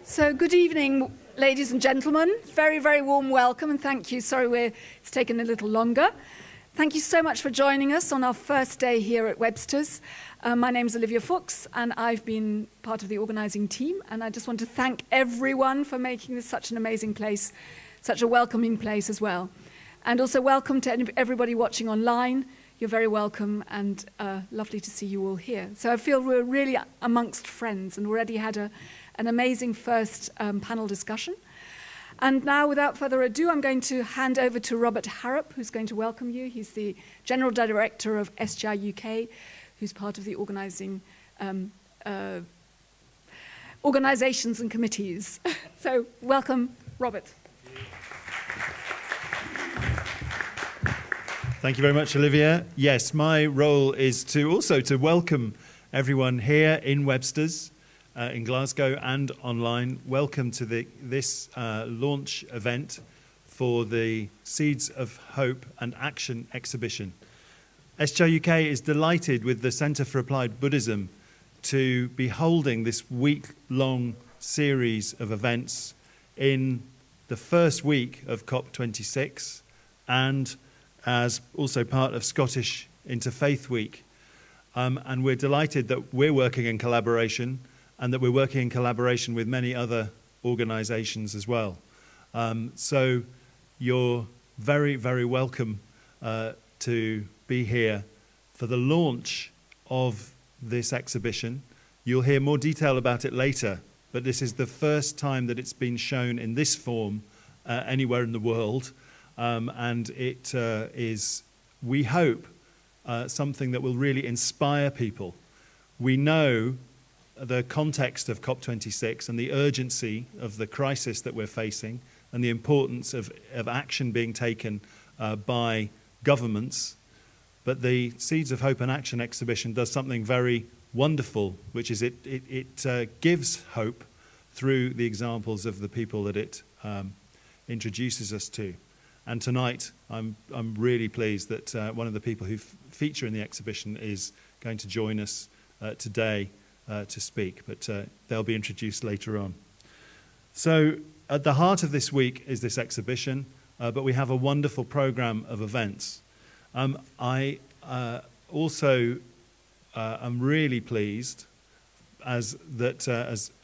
So good evening, ladies and gentlemen. Very, very warm welcome and thank you. Sorry it's taken a little longer. Thank you so much for joining us on our first day here at Webster's. My name is Olivia Fuchs and I've been part of the organising team, and I just want to thank everyone for making this such an amazing place, such a welcoming place as well. And also welcome to everybody watching online. You're very welcome and lovely to see you all here. So I feel we're really amongst friends and already had an amazing first panel discussion. And now, without further ado, I'm going to hand over to Robert Harrop, who's going to welcome you. He's the General Director of Sgi Uk, who's part of the organisations and committees. So welcome, Robert. Thank you very much, Olivia. Yes, my role is to welcome everyone here in Webster's, in Glasgow and online. Welcome to this launch event for the Seeds of Hope and Action exhibition. Sgi Uk is delighted with the Centre for Applied Buddhism to be holding this week-long series of events in the first week of COP26 and as also part of Scottish Interfaith Week. And we're delighted that we're working in collaboration and that we're working in collaboration with many other organisations as well. So you're very, very welcome to be here for the launch of this exhibition. You'll hear more detail about it later, but this is the first time that it's been shown in this form anywhere in the world. And it is, we hope, something that will really inspire people. We know the context of COP26 and the urgency of the crisis that we're facing and the importance of action being taken by governments. But the Seeds of Hope and Action exhibition does something very wonderful, which is it gives hope through the examples of the people that it introduces us to. And tonight, I'm really pleased that one of the people who feature in the exhibition is going to join us today to speak, but they'll be introduced later on. So at the heart of this week is this exhibition, but we have a wonderful program of events. I also am really pleased as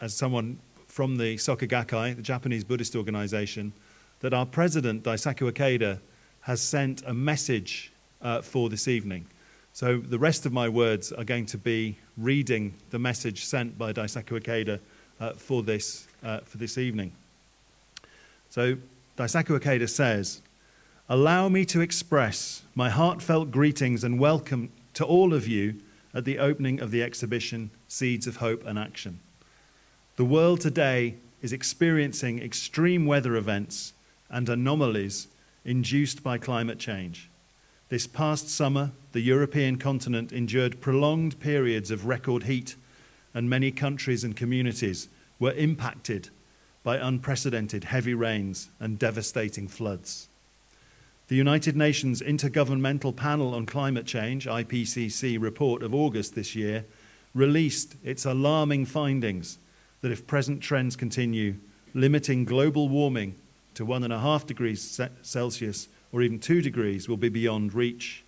someone from the Soka Gakkai, the Japanese Buddhist organization, that our president, Daisaku Ikeda, has sent a message for this evening. So the rest of my words are going to be reading the message sent by Daisaku Ikeda for this evening. So Daisaku Ikeda says, "Allow me to express my heartfelt greetings and welcome to all of you at the opening of the exhibition Seeds of Hope and Action. The world today is experiencing extreme weather events and anomalies induced by climate change. This past summer, the European continent endured prolonged periods of record heat, and many countries and communities were impacted by unprecedented heavy rains and devastating floods. The United Nations Intergovernmental Panel on Climate Change, IPCC, report of August this year released its alarming findings that if present trends continue, limiting global warming to 1.5 degrees Celsius or even 2 degrees will be beyond reach.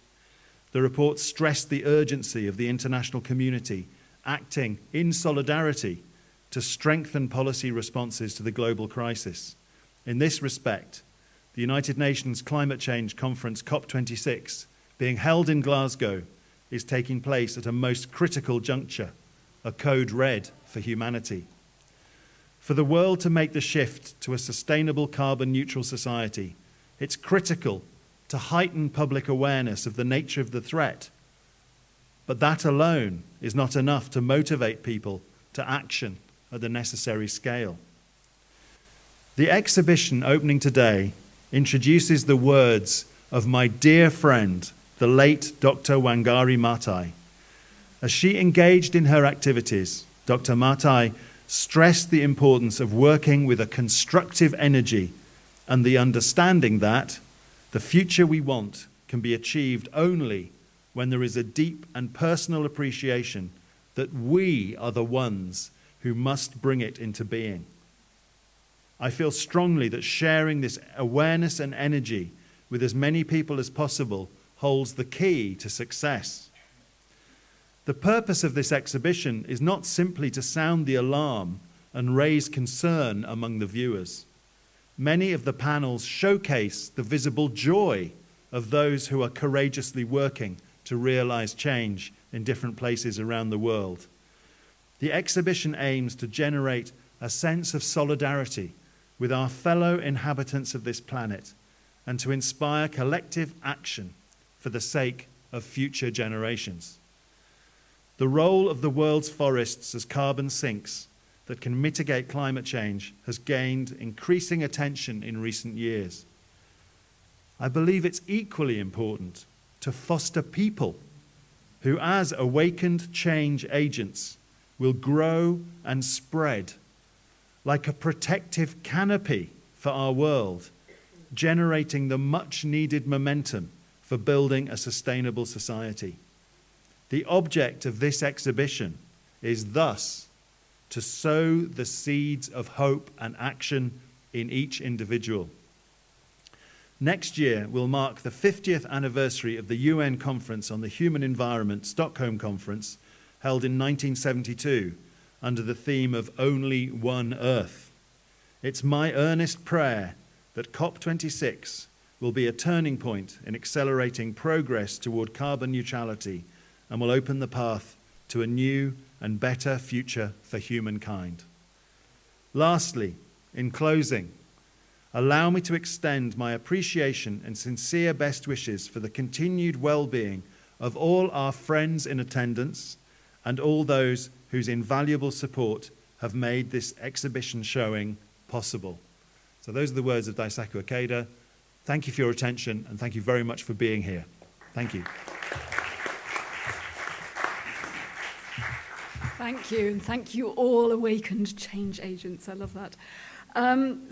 The report stressed the urgency of the international community acting in solidarity to strengthen policy responses to the global crisis. In this respect, the United Nations Climate Change Conference COP26, being held in Glasgow, is taking place at a most critical juncture, a code red for humanity. For the world to make the shift to a sustainable carbon-neutral society, it's critical to heighten public awareness of the nature of the threat. But that alone is not enough to motivate people to action at the necessary scale. The exhibition opening today introduces the words of my dear friend, the late Dr. Wangari Maathai. As she engaged in her activities, Dr. Maathai stressed the importance of working with a constructive energy and the understanding that the future we want can be achieved only when there is a deep and personal appreciation that we are the ones who must bring it into being. I feel strongly that sharing this awareness and energy with as many people as possible holds the key to success. The purpose of this exhibition is not simply to sound the alarm and raise concern among the viewers. Many of the panels showcase the visible joy of those who are courageously working to realize change in different places around the world. The exhibition aims to generate a sense of solidarity with our fellow inhabitants of this planet and to inspire collective action for the sake of future generations. The role of the world's forests as carbon sinks that can mitigate climate change has gained increasing attention in recent years. I believe it's equally important to foster people who, as awakened change agents, will grow and spread like a protective canopy for our world, generating the much-needed momentum for building a sustainable society. The object of this exhibition is thus to sow the seeds of hope and action in each individual. Next year will mark the 50th anniversary of the UN Conference on the Human Environment, Stockholm Conference, held in 1972 under the theme of Only One Earth. It's my earnest prayer that COP26 will be a turning point in accelerating progress toward carbon neutrality and will open the path to a new and better future for humankind. Lastly, in closing, allow me to extend my appreciation and sincere best wishes for the continued well-being of all our friends in attendance and all those whose invaluable support have made this exhibition showing possible. So those are the words of Daisaku Ikeda. Thank you for your attention and thank you very much for being here. Thank you. Thank you, and thank you all awakened change agents. I love that.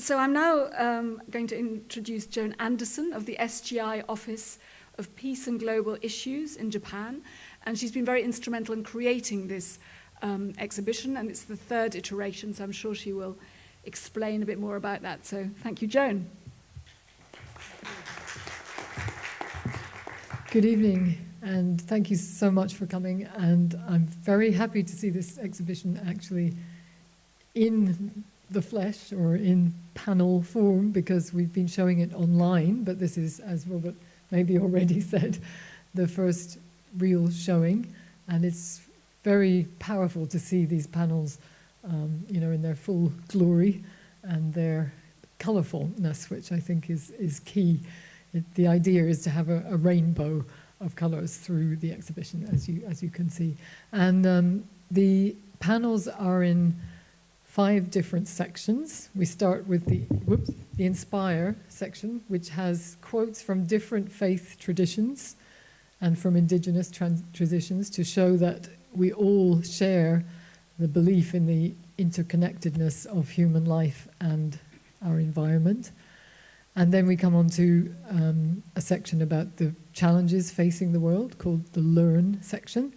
So I'm now going to introduce Joan Anderson of the SGI Office of Peace and Global Issues in Japan, and she's been very instrumental in creating this exhibition, and it's the third iteration, so I'm sure she will explain a bit more about that. So thank you, Joan. Good evening, and thank you so much for coming, and I'm very happy to see this exhibition actually in the flesh or in panel form, because we've been showing it online, but this is, as Robert maybe already said, the first real showing, and it's very powerful to see these panels in their full glory and their colourfulness, which I think is key. The idea is to have a rainbow of colours through the exhibition, as you can see. And the panels are in 5 different sections. We start with the Inspire section, which has quotes from different faith traditions and from indigenous traditions to show that we all share the belief in the interconnectedness of human life and our environment. And then we come on to a section about the challenges facing the world called the Learn section.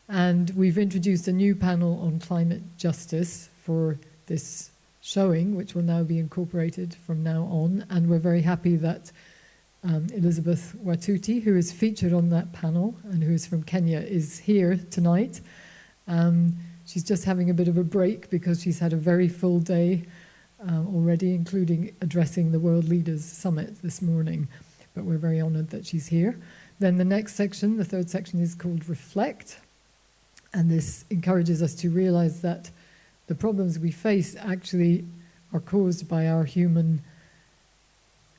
And we've introduced a new panel on climate justice for this showing, which will now be incorporated from now on. And we're very happy that Elizabeth Watuti, who is featured on that panel and who is from Kenya, is here tonight. She's just having a bit of a break because she's had a very full day already, including addressing the World Leaders Summit this morning. But we're very honoured that she's here. Then the next section, the third section, is called Reflect. And this encourages us to realise that the problems we face actually are caused by our human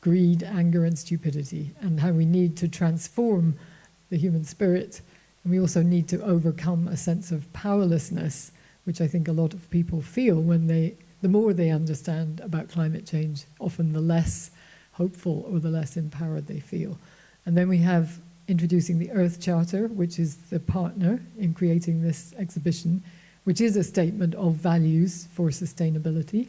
greed, anger and stupidity, and how we need to transform the human spirit. And we also need to overcome a sense of powerlessness, which I think a lot of people feel when the more they understand about climate change, often the less hopeful or the less empowered they feel. And then we have introducing the Earth Charter, which is the partner in creating this exhibition, which is a statement of values for sustainability.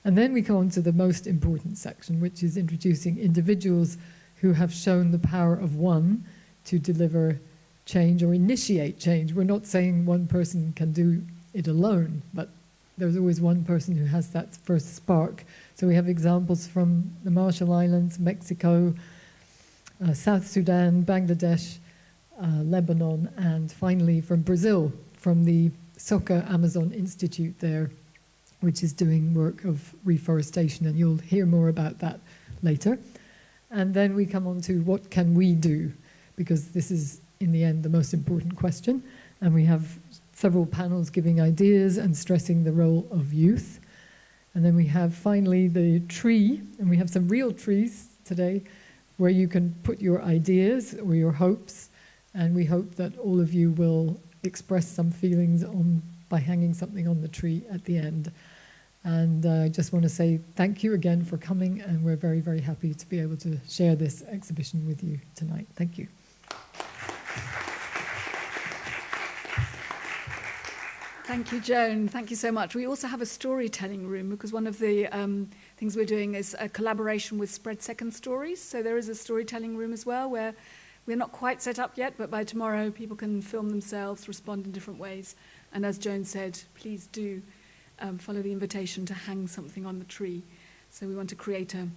And then we come on to the most important section, which is introducing individuals who have shown the power of one to deliver change or initiate change. We're not saying one person can do it alone, but there's always one person who has that first spark. So we have examples from the Marshall Islands, Mexico, South Sudan, Bangladesh, Lebanon, and finally from Brazil, from the Soca Amazon Institute there, which is doing work of reforestation, and you'll hear more about that later. And then we come on to what can we do, because this is, in the end, the most important question. And we have several panels giving ideas and stressing the role of youth. And then we have finally the tree, and we have some real trees today where you can put your ideas or your hopes, and we hope that all of you will express some feelings by hanging something on the tree at the end. And I just want to say thank you again for coming, and we're very, very happy to be able to share this exhibition with you tonight. Thank you. Thank you, Joan. Thank you so much. We also have a storytelling room, because one of the things we're doing is a collaboration with Spread Second Stories. So there is a storytelling room as well, where we're not quite set up yet, but by tomorrow people can film themselves, respond in different ways. And as Joan said, please do follow the invitation to hang something on the tree. So we want to create a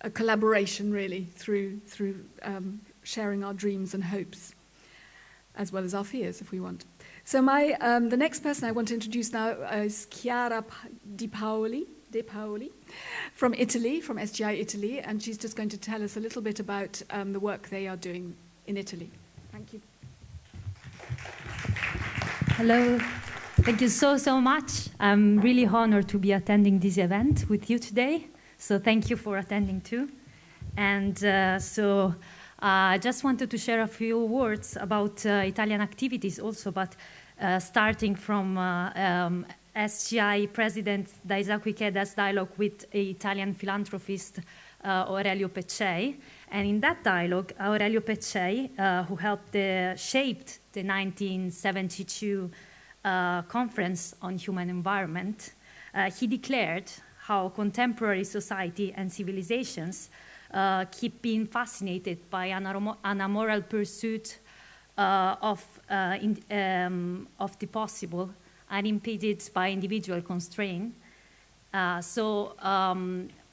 collaboration, really, through sharing our dreams and hopes, as well as our fears, if we want. So the next person I want to introduce now is Chiara De Paoli from Italy, from SGI Italy, and she's just going to tell us a little bit about the work they are doing in Italy. Thank you. Hello. Thank you so much. I'm really honored to be attending this event with you today. So thank you for attending too. And I just wanted to share a few words about Italian activities also, but starting from SGI President Daisaku Ikeda's dialogue with Italian philanthropist Aurelio Peccei. And in that dialogue, Aurelio Peccei, who helped shaped the 1972 Conference on Human Environment, he declared how contemporary society and civilizations keep being fascinated by an amoral pursuit of the possible, unimpeded by individual constraint.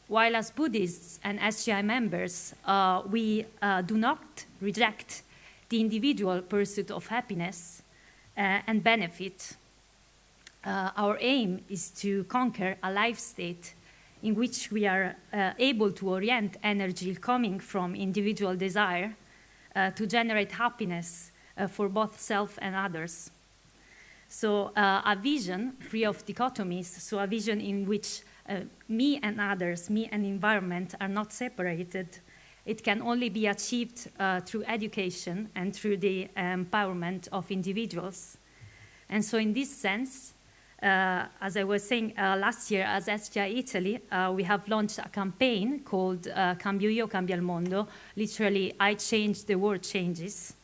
While as Buddhists and SGI members, we do not reject the individual pursuit of happiness and benefit, our aim is to conquer a life state in which we are able to orient energy coming from individual desire to generate happiness for both self and others. So a vision free of dichotomies, so a vision in which me and others, me and environment are not separated. It can only be achieved through education and through the empowerment of individuals. And so in this sense, as I was saying, last year as SGI Italy, we have launched a campaign called Cambio Io, Cambia il Mondo, literally, I change, the world changes.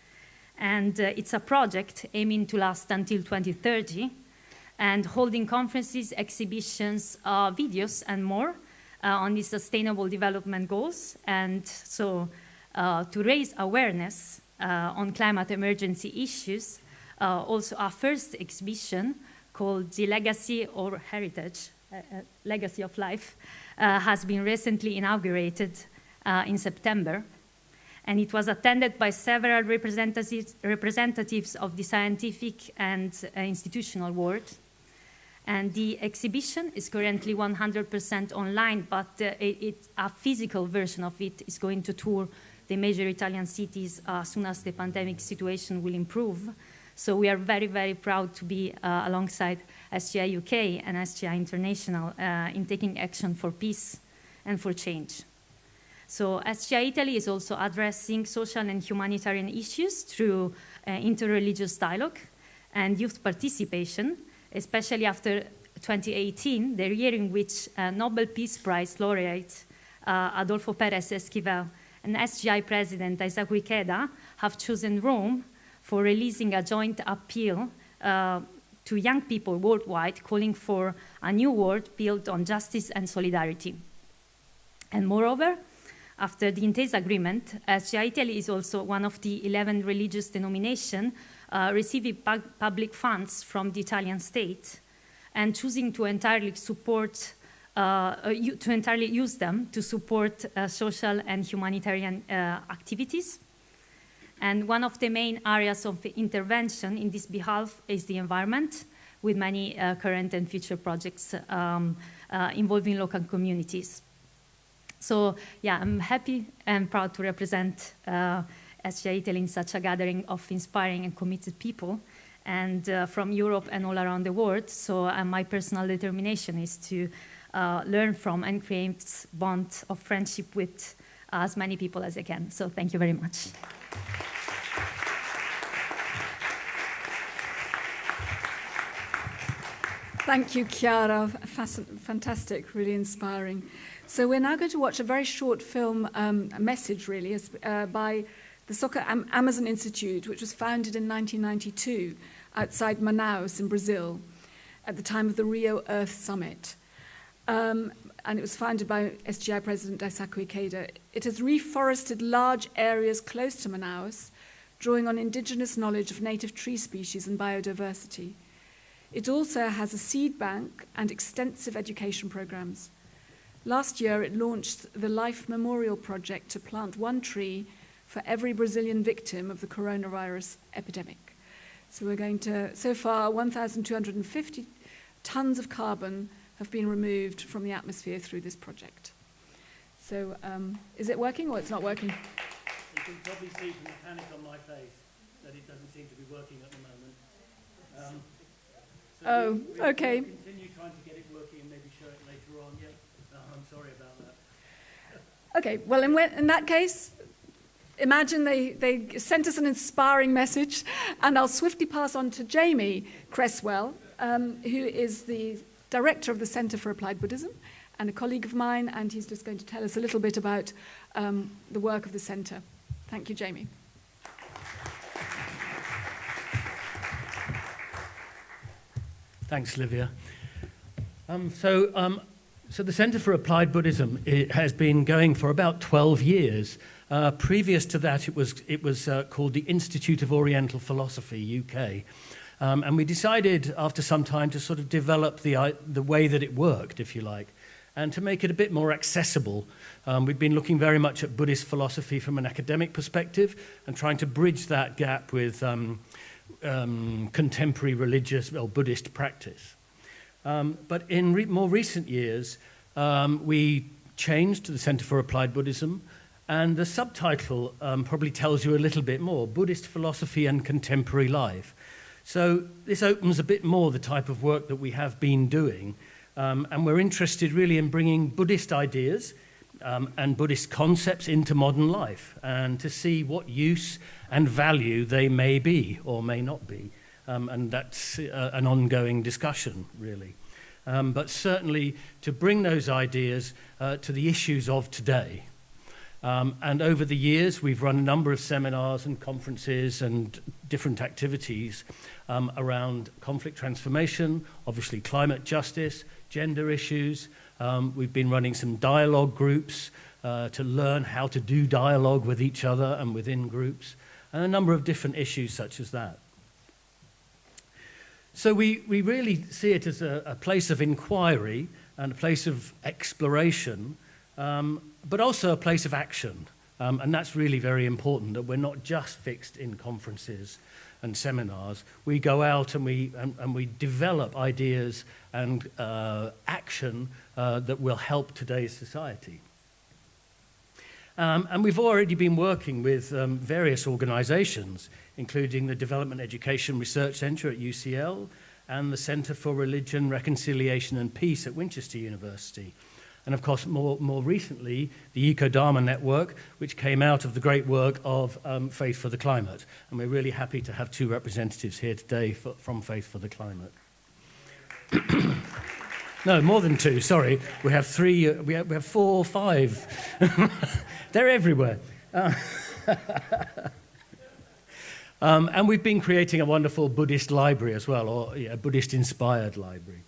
And it's a project aiming to last until 2030 and holding conferences, exhibitions, videos, and more on the Sustainable Development Goals. And so to raise awareness on climate emergency issues, also our first exhibition called The Legacy or Heritage, Legacy of Life, has been recently inaugurated in September. And it was attended by several representatives of the scientific and institutional world. And the exhibition is currently 100% online, but a physical version of it is going to tour the major Italian cities as soon as the pandemic situation will improve. So we are very, very proud to be alongside SGI UK and SGI International in taking action for peace and for change. So SGI Italy is also addressing social and humanitarian issues through interreligious dialogue and youth participation, especially after 2018, the year in which Nobel Peace Prize laureate Adolfo Pérez Esquivel and SGI President Daisaku Ikeda have chosen Rome for releasing a joint appeal to young people worldwide calling for a new world built on justice and solidarity. And moreover, after the Intesa Agreement, SGI Italy is also one of the 11 religious denominations receiving public funds from the Italian state and choosing to entirely use them to support social and humanitarian activities. And one of the main areas of intervention in this behalf is the environment, with many current and future projects involving local communities. So yeah, I'm happy and proud to represent SGI Italy in such a gathering of inspiring and committed people, and from Europe and all around the world. So my personal determination is to learn from and create bond of friendship with as many people as I can. So thank you very much. Thank you, Chiara. Fantastic, really inspiring. So we're now going to watch a very short film, a message really, by the Soccer Amazon Institute, which was founded in 1992 outside Manaus in Brazil at the time of the Rio Earth Summit. And it was founded by SGI President Daisaku Ikeda. It has reforested large areas close to Manaus, drawing on indigenous knowledge of native tree species and biodiversity. It also has a seed bank and extensive education programs. Last year, it launched the Life Memorial Project to plant one tree for every Brazilian victim of the coronavirus epidemic. So far, 1,250 tons of carbon have been removed from the atmosphere through this project. So, is it working or it's not working? You can probably see from the panic on my face that it doesn't seem to be working at the moment. Okay. We'll continue trying to get it working and maybe show it later on. Yeah, I'm sorry about that. Okay, well, in that case, imagine they sent us an inspiring message, and I'll swiftly pass on to Jamie Cresswell, who is the Director of the Center for Applied Buddhism and a colleague of mine, and he's just going to tell us a little bit about the work of the center. Thank you, Jamie. Thanks, Livia. So the Center for Applied Buddhism has been going for about 12 years. Previous to that, it was called the Institute of Oriental Philosophy, UK. And we decided after some time to sort of develop the way that it worked, if you like, and to make it a bit more accessible. We've been looking very much at Buddhist philosophy from an academic perspective and trying to bridge that gap with contemporary religious or Buddhist practice. But in more recent years, we changed to the Center for Applied Buddhism, and the subtitle probably tells you a little bit more, Buddhist Philosophy and Contemporary Life. So this opens a bit more the type of work that we have been doing, and we're interested really in bringing Buddhist ideas and Buddhist concepts into modern life, and to see what use and value they may be or may not be. And that's an ongoing discussion, really. But certainly to bring those ideas to the issues of today. And over the years, we've run a number of seminars and conferences and different activities around conflict transformation, obviously climate justice, gender issues. We've been running some dialogue groups to learn how to do dialogue with each other and within groups, and a number of different issues such as that. So we really see it as a place of inquiry and a place of exploration, but also a place of action. And that's really very important, that we're not just fixed in conferences and seminars. We go out and we develop ideas and action that will help today's society. And we've already been working with various organizations, including the Development Education Research Centre at UCL and the Centre for Religion, Reconciliation and Peace at Winchester University. And of course, more recently, the Eco-Dharma Network, which came out of the great work of Faith for the Climate. And we're really happy to have two representatives here today from Faith for the Climate. No, more than two, sorry. We have three, we have 4 or 5. They're everywhere. And we've been creating a wonderful Buddhist library as well, or a Buddhist-inspired library.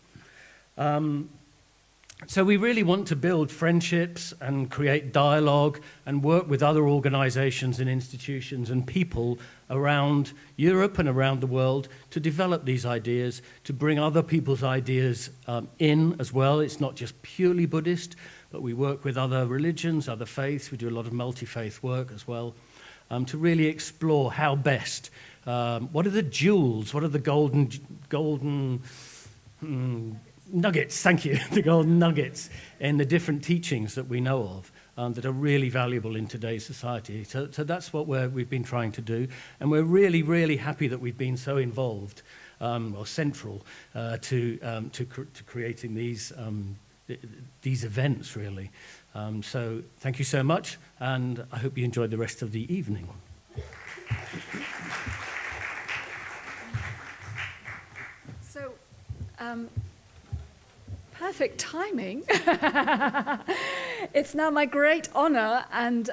So we really want to build friendships and create dialogue and work with other organizations and institutions and people around Europe and around the world to develop these ideas, to bring other people's ideas in as well. It's not just purely Buddhist, but we work with other religions, other faiths. We do a lot of multi-faith work as well, to really explore how best, what are the jewels, what are the golden nuggets, thank you, the golden nuggets in the different teachings that we know of that are really valuable in today's society. So that's what we've been trying to do, and we're really, really happy that we've been so involved, or central, to creating these events, really. So thank you so much, and I hope you enjoyed the rest of the evening. So, perfect timing. It's now my great honor and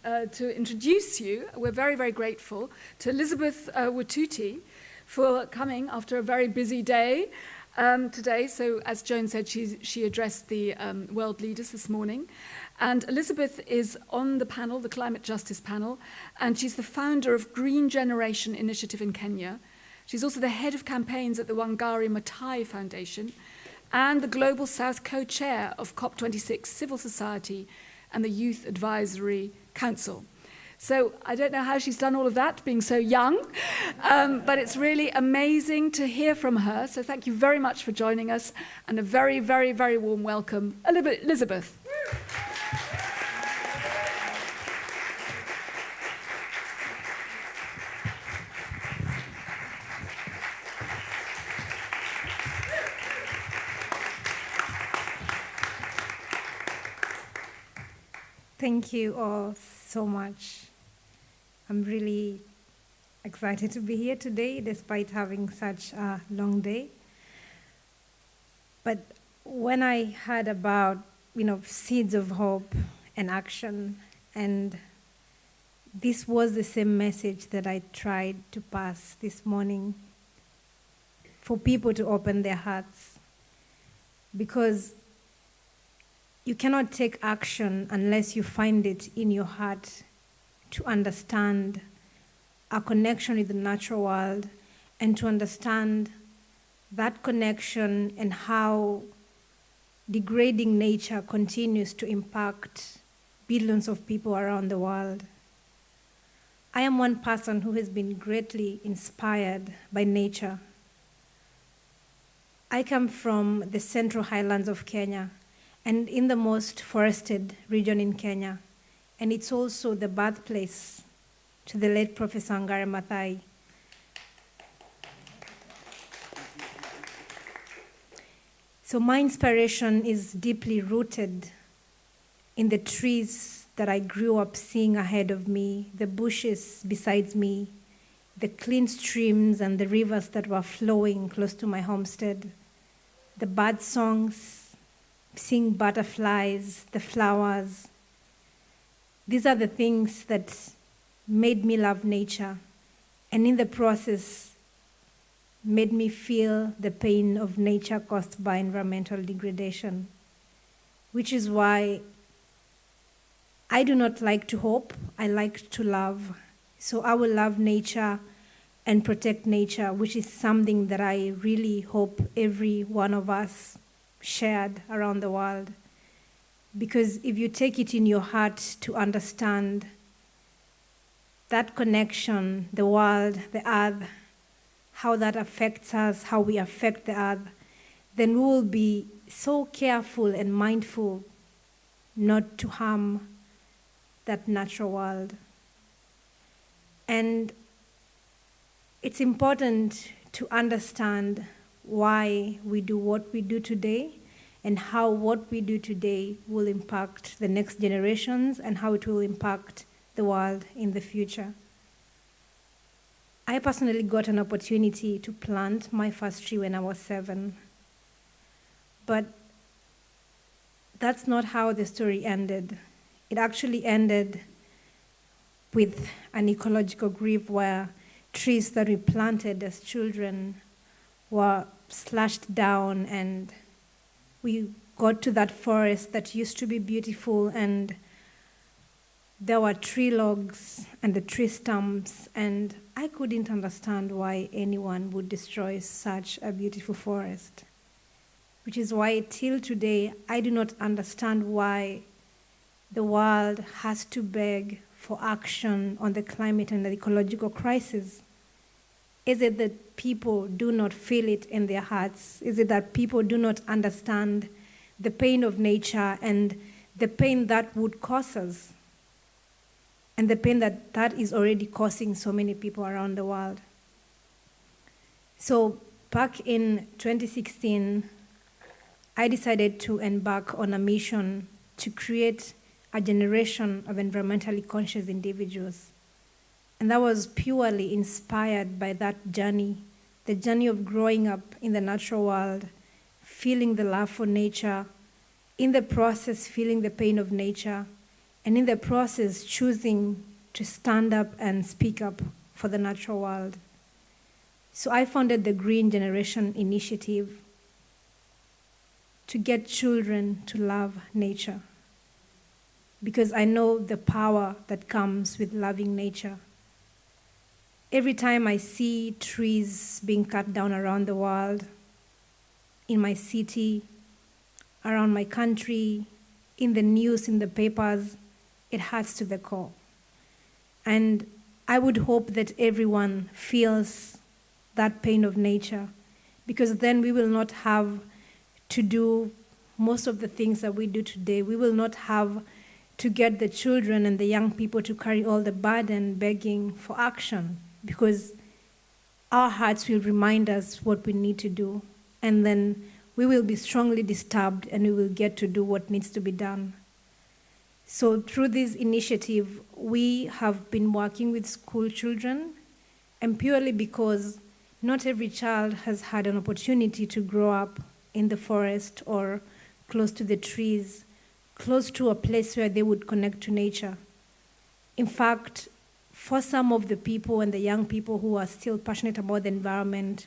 to introduce you. We're very, very grateful to Elizabeth Watuti for coming after a very busy day today. So, as Joan said, she addressed the world leaders this morning. And Elizabeth is on the panel, the Climate Justice panel, and she's the founder of Green Generation Initiative in Kenya. She's also the head of campaigns at the Wangari Maathai Foundation and the Global South co-chair of COP26 Civil Society and the Youth Advisory Council. So I don't know how she's done all of that, being so young, but it's really amazing to hear from her. So thank you very much for joining us, and a very, very, very warm welcome, Elizabeth. Thank you all so much. I'm really excited to be here today, despite having such a long day. But when I heard about, seeds of hope and action, and this was the same message that I tried to pass this morning, for people to open their hearts, because you cannot take action unless you find it in your heart to understand our connection with the natural world and to understand that connection and how degrading nature continues to impact billions of people around the world. I am one person who has been greatly inspired by nature. I come from the Central Highlands of Kenya, and in the most forested region in Kenya. And it's also the birthplace to the late Professor Wangari Maathai. So my inspiration is deeply rooted in the trees that I grew up seeing ahead of me, the bushes beside me, the clean streams and the rivers that were flowing close to my homestead, the bird songs, seeing butterflies, the flowers. These are the things that made me love nature, and in the process made me feel the pain of nature caused by environmental degradation, which is why I do not like to hope, I like to love. So I will love nature and protect nature, which is something that I really hope every one of us shared around the world. Because if you take it in your heart to understand that connection, the world, the earth, how that affects us, how we affect the earth, then we will be so careful and mindful not to harm that natural world. And it's important to understand why we do what we do today and how what we do today will impact the next generations and how it will impact the world in the future. I personally got an opportunity to plant my first tree when I was 7. But that's not how the story ended. It actually ended with an ecological grief where trees that we planted as children were slashed down, and we got to that forest that used to be beautiful, and there were tree logs and the tree stumps, and I couldn't understand why anyone would destroy such a beautiful forest. Which is why till today I do not understand why the world has to beg for action on the climate and the ecological crisis. Is it that people do not feel it in their hearts? Is it that people do not understand the pain of nature and the pain that would cause us? And the pain that is already causing so many people around the world. So back in 2016, I decided to embark on a mission to create a generation of environmentally conscious individuals. And that was purely inspired by that journey, the journey of growing up in the natural world, feeling the love for nature, in the process feeling the pain of nature, and in the process choosing to stand up and speak up for the natural world. So I founded the Green Generation Initiative to get children to love nature, because I know the power that comes with loving nature. Every time I see trees being cut down around the world, in my city, around my country, in the news, in the papers, it hurts to the core. And I would hope that everyone feels that pain of nature, because then we will not have to do most of the things that we do today. We will not have to get the children and the young people to carry all the burden begging for action, because our hearts will remind us what we need to do, and then we will be strongly disturbed and we will get to do what needs to be done. So through this initiative, we have been working with school children, and purely because not every child has had an opportunity to grow up in the forest or close to the trees, close to a place where they would connect to nature. In fact, for some of the people and the young people who are still passionate about the environment,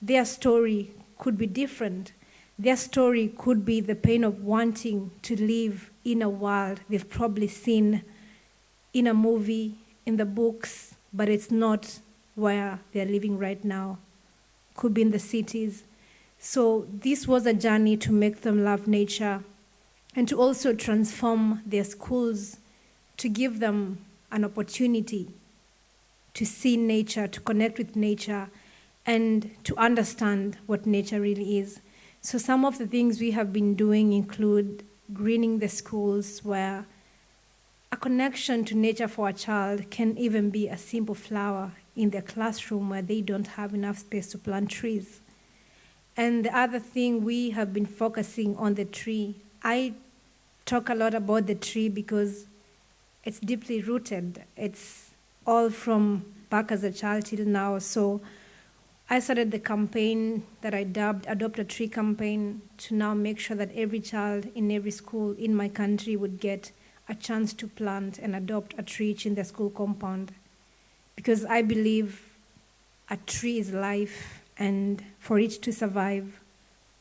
their story could be different. Their story could be the pain of wanting to live in a world they've probably seen in a movie, in the books, but it's not where they're living right now. Could be in the cities. So this was a journey to make them love nature and to also transform their schools, to give them an opportunity to see nature, to connect with nature, and to understand what nature really is. So some of the things we have been doing include greening the schools, where a connection to nature for a child can even be a simple flower in their classroom where they don't have enough space to plant trees. And the other thing, we have been focusing on the tree. I talk a lot about the tree because it's deeply rooted. It's all from back as a child till now. So I started the campaign that I dubbed Adopt a Tree campaign to now make sure that every child in every school in my country would get a chance to plant and adopt a tree in their school compound. Because I believe a tree is life, and for it to survive,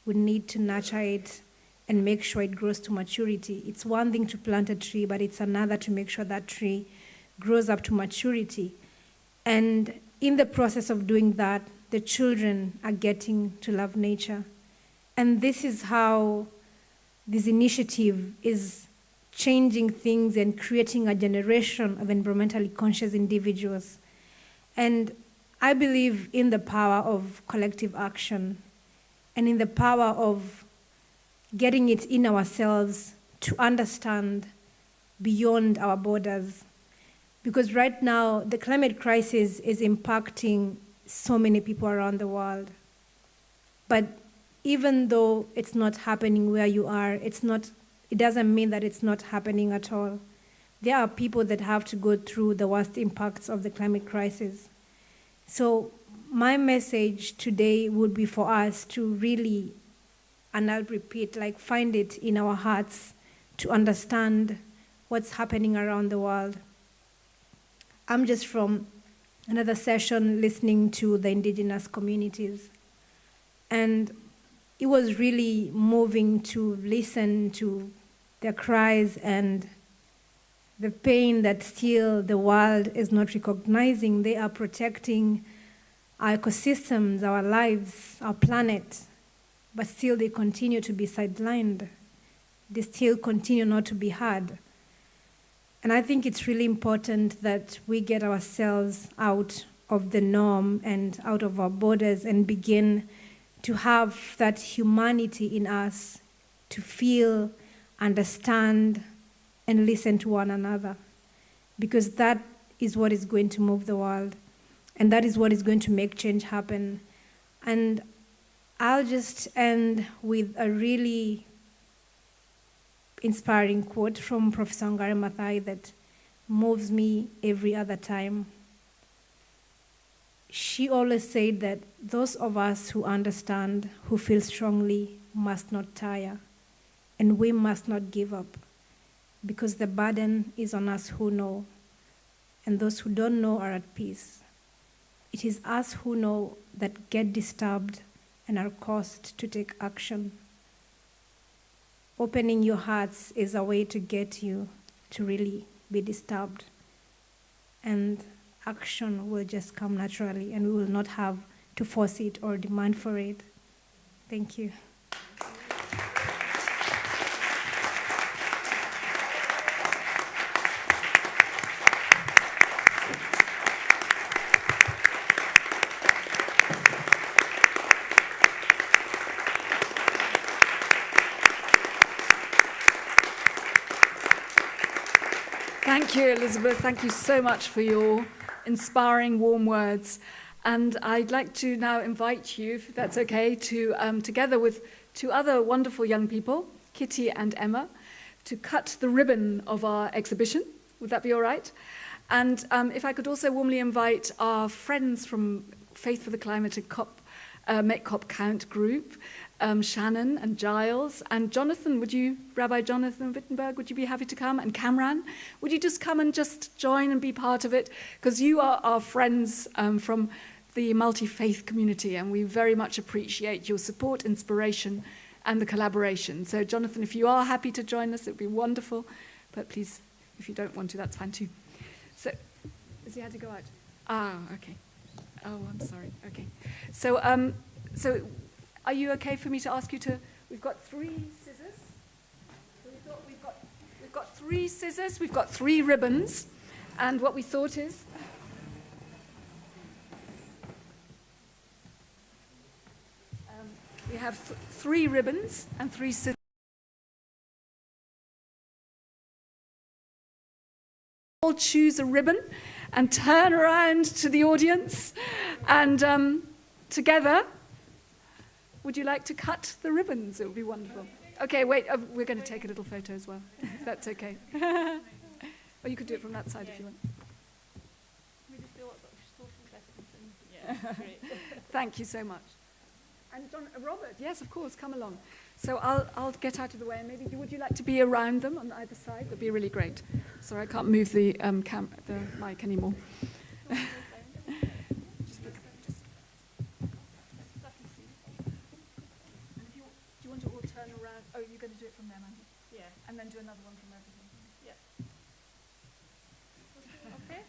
we need to nurture it and make sure it grows to maturity. It's one thing to plant a tree, but it's another to make sure that tree grows up to maturity. And in the process of doing that, the children are getting to love nature. And this is how this initiative is changing things and creating a generation of environmentally conscious individuals. And I believe in the power of collective action and in the power of getting it in ourselves to understand beyond our borders. Because right now, the climate crisis is impacting so many people around the world. But even though it's not happening where you are, it doesn't mean that it's not happening at all. There are people that have to go through the worst impacts of the climate crisis. So my message today would be for us to really, and I'll repeat, find it in our hearts to understand what's happening around the world. I'm just from another session listening to the indigenous communities. And it was really moving to listen to their cries and the pain that still the world is not recognizing. They are protecting our ecosystems, our lives, our planet, but still they continue to be sidelined. They still continue not to be heard. And I think it's really important that we get ourselves out of the norm and out of our borders and begin to have that humanity in us to feel, understand, and listen to one another. Because that is what is going to move the world. And that is what is going to make change happen. And I'll just end with a really inspiring quote from Professor Wangari Maathai that moves me every other time. She always said that those of us who understand, who feel strongly, must not tire, and we must not give up, because the burden is on us who know, and those who don't know are at peace. It is us who know that get disturbed and are caused to take action. Opening your hearts is a way to get you to really be disturbed. And action will just come naturally, and we will not have to force it or demand for it. Thank you. Thank you, Elizabeth. Thank you so much for your inspiring, warm words. And I'd like to now invite you, if that's okay, to, together with two other wonderful young people, Kitty and Emma, to cut the ribbon of our exhibition. Would that be all right? And if I could also warmly invite our friends from Faith for the Climate and Make COP Count group, Shannon and Giles, and Jonathan, Rabbi Jonathan Wittenberg, would you be happy to come? And Kamran, would you just come and just join and be part of it? Because you are our friends from the multi-faith community, and we very much appreciate your support, inspiration, and the collaboration. So Jonathan, if you are happy to join us, it would be wonderful. But please, if you don't want to, that's fine too. So, has he had to go out? Ah, okay. Oh, I'm sorry. Okay. So, are you okay for me to ask you to? We've got 3 scissors. So we've got 3 scissors. We've got 3 ribbons, and what we thought is. We have 3 ribbons and 3 scissors. All choose a ribbon and turn around to the audience, and together. Would you like to cut the ribbons? It would be wonderful. Okay, wait, we're going to take a little photo as well, if that's okay. Or you could do it from that side if you want. Great. Thank you so much. And Robert, yes, of course, come along. So I'll get out of the way, and maybe would you like to be around them on either side? That'd be really great. Sorry, I can't move the mic anymore. Oh, you're going to do it from there, man? Yeah. And then do another one from over here. Yeah. Okay.